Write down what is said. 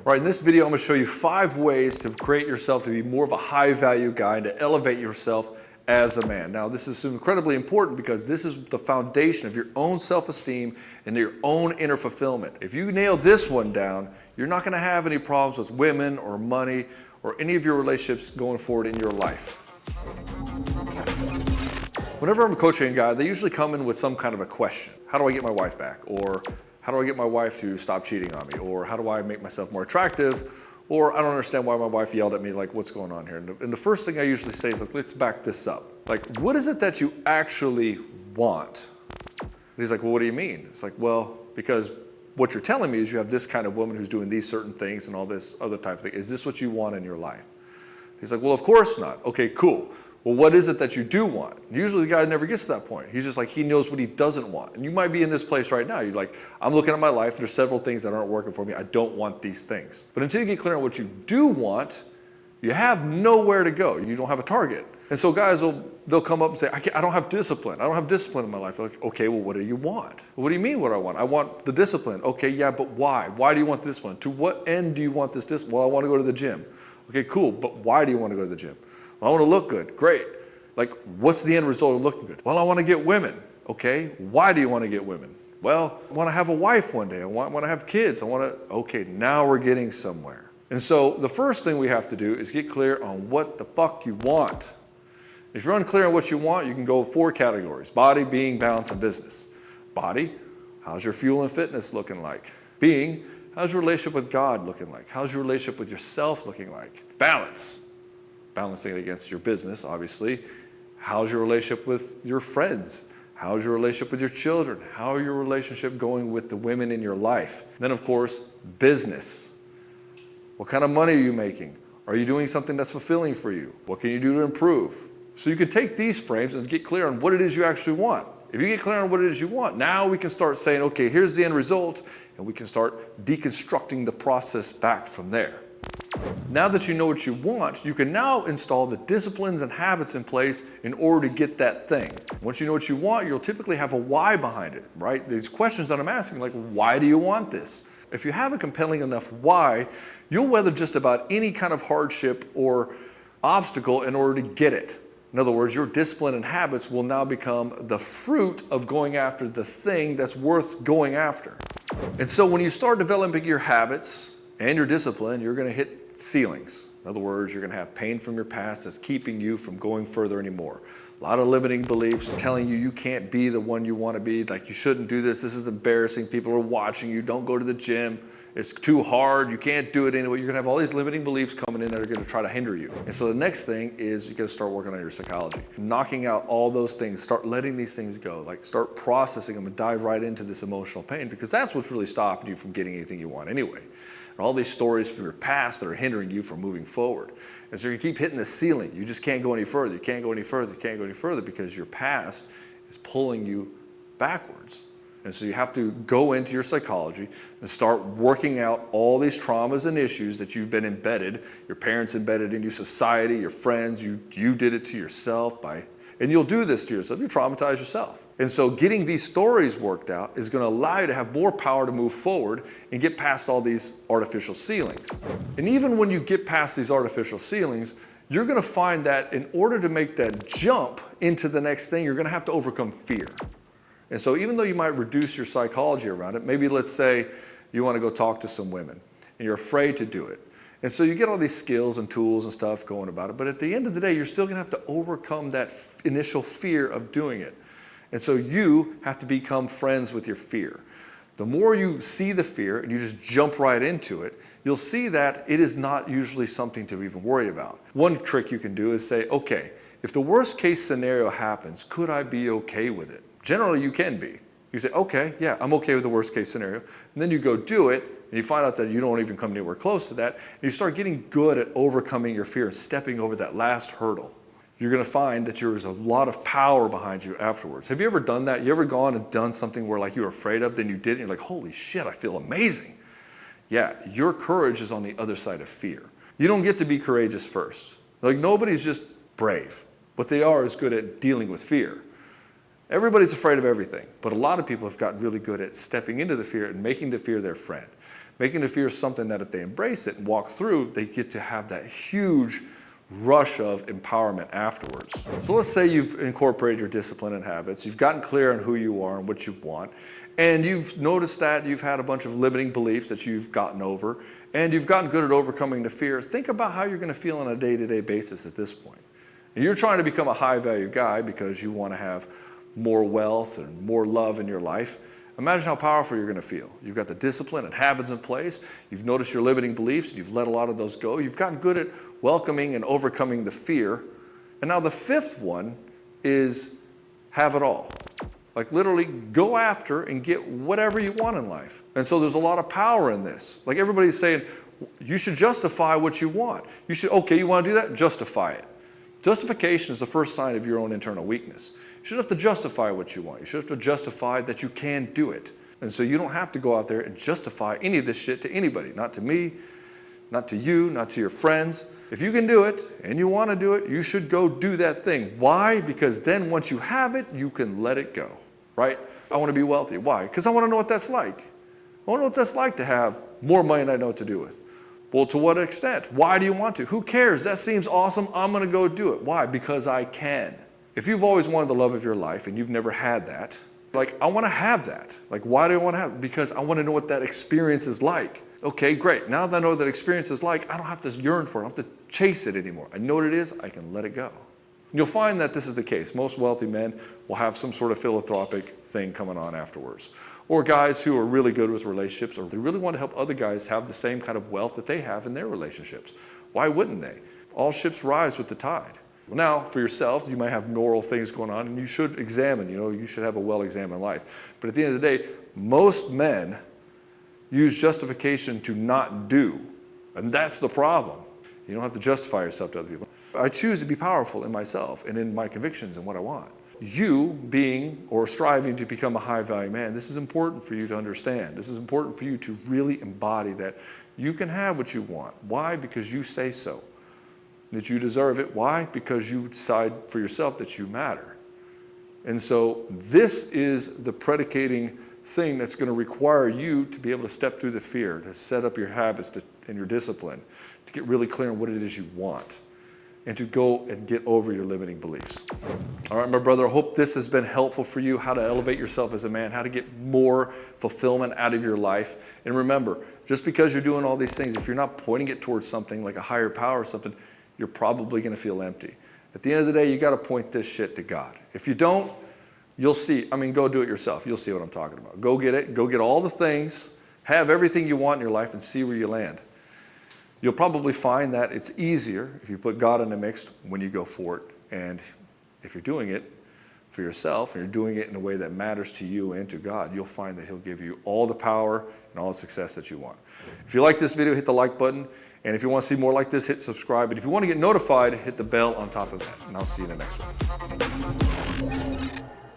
All right, in this video, I'm gonna show you 5 ways to create yourself to be more of a high-value guy and to elevate yourself as a man. Now, this is incredibly important because this is the foundation of your own self-esteem and your own inner fulfillment. If you nail this one down, you're not gonna have any problems with women or money or any of your relationships going forward in your life. Whenever I'm coaching a guy, they usually come in with some kind of a question. How do I get my wife back? Or how do I get my wife to stop cheating on me? Or how do I make myself more attractive? Or I don't understand why my wife yelled at me, like, what's going on here? And the first thing I usually say is, like, let's back this up. Like, what is it that you actually want? And he's like, well, what do you mean? It's like, well, because what you're telling me is you have this kind of woman who's doing these certain things and all this other type of thing. Is this what you want in your life? He's like, well, of course not. Okay, cool. Well, what is it that you do want? Usually the guy never gets to that point. He's just like, he knows what he doesn't want. And you might be in this place right now. You're like, I'm looking at my life. There's several things that aren't working for me. I don't want these things. But until you get clear on what you do want, you have nowhere to go. You don't have a target. And so guys, they'll come up and say, I don't have discipline. I don't have discipline in my life. Like, okay, well, what do you want? What do you mean what do I want? I want the discipline. Okay, yeah, but why? Why do you want discipline? To what end do you want this discipline? Well, I want to go to the gym. Okay, cool, but why do you want to go to the gym? Well, I want to look good. Great. Like, what's the end result of looking good? Well, I want to get women. Okay, why do you want to get women? Well, I want to have a wife one day. I want to have kids. Okay, now we're getting somewhere. And so the first thing we have to do is get clear on what the fuck you want. If you're unclear on what you want, you can go 4 categories: body, being, balance, and business. Body, how's your fuel and fitness looking like? Being, how's your relationship with God looking like? How's your relationship with yourself looking like? Balance, balancing it against your business, obviously. How's your relationship with your friends? How's your relationship with your children? How are your relationship going with the women in your life? Then, of course, business. What kind of money are you making? Are you doing something that's fulfilling for you? What can you do to improve? So you can take these frames and get clear on what it is you actually want. If you get clear on what it is you want, now we can start saying, okay, here's the end result, and we can start deconstructing the process back from there. Now that you know what you want, you can now install the disciplines and habits in place in order to get that thing. Once you know what you want, you'll typically have a why behind it, right? These questions that I'm asking, like, why do you want this? If you have a compelling enough why, you'll weather just about any kind of hardship or obstacle in order to get it. In other words, your discipline and habits will now become the fruit of going after the thing that's worth going after. And so when you start developing your habits and your discipline, you're going to hit ceilings. In other words, you're going to have pain from your past that's keeping you from going further anymore. A lot of limiting beliefs telling you can't be the one you want to be, like you shouldn't do this, this is embarrassing, people are watching you, don't go to the gym, it's too hard, you can't do it anyway. You're going to have all these limiting beliefs coming in that are going to try to hinder you. And so the next thing is you got to start working on your psychology. Knocking out all those things, start letting these things go, like start processing them and dive right into this emotional pain, because that's what's really stopping you from getting anything you want anyway. All these stories from your past that are hindering you from moving forward. And so you keep hitting the ceiling. You just can't go any further. You can't go any further. You can't go any further because your past is pulling you backwards. And so you have to go into your psychology and start working out all these traumas and issues that you've been embedded. Your parents embedded in you, society, your friends, you did it to yourself and you'll do this to yourself. You traumatize yourself. And so getting these stories worked out is going to allow you to have more power to move forward and get past all these artificial ceilings. And even when you get past these artificial ceilings, you're going to find that in order to make that jump into the next thing, you're going to have to overcome fear. And so even though you might reduce your psychology around it, maybe let's say you want to go talk to some women and you're afraid to do it. And so you get all these skills and tools and stuff going about it, but at the end of the day, you're still going to have to overcome that initial fear of doing it. And so you have to become friends with your fear. The more you see the fear and you just jump right into it, you'll see that it is not usually something to even worry about. One trick you can do is say, okay, if the worst case scenario happens, could I be okay with it? Generally, you can be. You say, okay, yeah, I'm okay with the worst case scenario. And then you go do it, and you find out that you don't even come anywhere close to that. And you start getting good at overcoming your fear and stepping over that last hurdle. You're going to find that there's a lot of power behind you afterwards. Have you ever done that? You ever gone and done something where like you were afraid of, then you did it, and you're like, holy shit, I feel amazing. Yeah, your courage is on the other side of fear. You don't get to be courageous first. Like nobody's just brave. What they are is good at dealing with fear. Everybody's afraid of everything, but a lot of people have gotten really good at stepping into the fear and making the fear their friend. Making the fear something that if they embrace it and walk through, they get to have that huge rush of empowerment afterwards. So let's say you've incorporated your discipline and habits, you've gotten clear on who you are and what you want, and you've noticed that you've had a bunch of limiting beliefs that you've gotten over, and you've gotten good at overcoming the fear. Think about how you're going to feel on a day-to-day basis at this point. And you're trying to become a high-value guy because you want to have more wealth and more love in your life. Imagine how powerful you're going to feel. You've got the discipline and habits in place. You've noticed your limiting beliefs. And you've let a lot of those go. You've gotten good at welcoming and overcoming the fear. And now the fifth one is have it all. Like literally go after and get whatever you want in life. And so there's a lot of power in this. Like everybody's saying, you should justify what you want. You should, okay, you want to do that? Justify it. Justification is the first sign of your own internal weakness. You shouldn't have to justify what you want. You should have to justify that you can do it. And so you don't have to go out there and justify any of this shit to anybody. Not to me, not to you, not to your friends. If you can do it and you want to do it, you should go do that thing. Why? Because then once you have it, you can let it go, right? I want to be wealthy. Why? Because I want to know what that's like. I want to know what that's like to have more money than I know what to do with. Well, to what extent? Why do you want to? Who cares? That seems awesome. I'm going to go do it. Why? Because I can. If you've always wanted the love of your life and you've never had that, like, I want to have that. Like, why do I want to have it? Because I want to know what that experience is like. Okay, great. Now that I know what that experience is like, I don't have to yearn for it. I don't have to chase it anymore. I know what it is. I can let it go. You'll find that this is the case. Most wealthy men will have some sort of philanthropic thing coming on afterwards. Or guys who are really good with relationships, or they really want to help other guys have the same kind of wealth that they have in their relationships. Why wouldn't they? All ships rise with the tide. Well, now, for yourself, you might have moral things going on, and you should examine, you should have a well-examined life. But at the end of the day, most men use justification to not do, and that's the problem. You don't have to justify yourself to other people. I choose to be powerful in myself and in my convictions and what I want. You being or striving to become a high-value man, this is important for you to understand. This is important for you to really embody that you can have what you want. Why? Because you say so. That you deserve it. Why? Because you decide for yourself that you matter. And so this is the predicating thing that's going to require you to be able to step through the fear, to set up your habits and your discipline, to get really clear on what it is you want, and to go and get over your limiting beliefs. All right, my brother, I hope this has been helpful for you, how to elevate yourself as a man, how to get more fulfillment out of your life. And remember, just because you're doing all these things, if you're not pointing it towards something like a higher power or something, you're probably going to feel empty. At the end of the day, you got to point this shit to God. If you don't, you'll see. Go do it yourself. You'll see what I'm talking about. Go get it. Go get all the things. Have everything you want in your life and see where you land. You'll probably find that it's easier if you put God in the mix when you go for it. And if you're doing it for yourself and you're doing it in a way that matters to you and to God, you'll find that He'll give you all the power and all the success that you want. If you like this video, hit the like button. And if you want to see more like this, hit subscribe. And if you want to get notified, hit the bell on top of that. And I'll see you in the next one.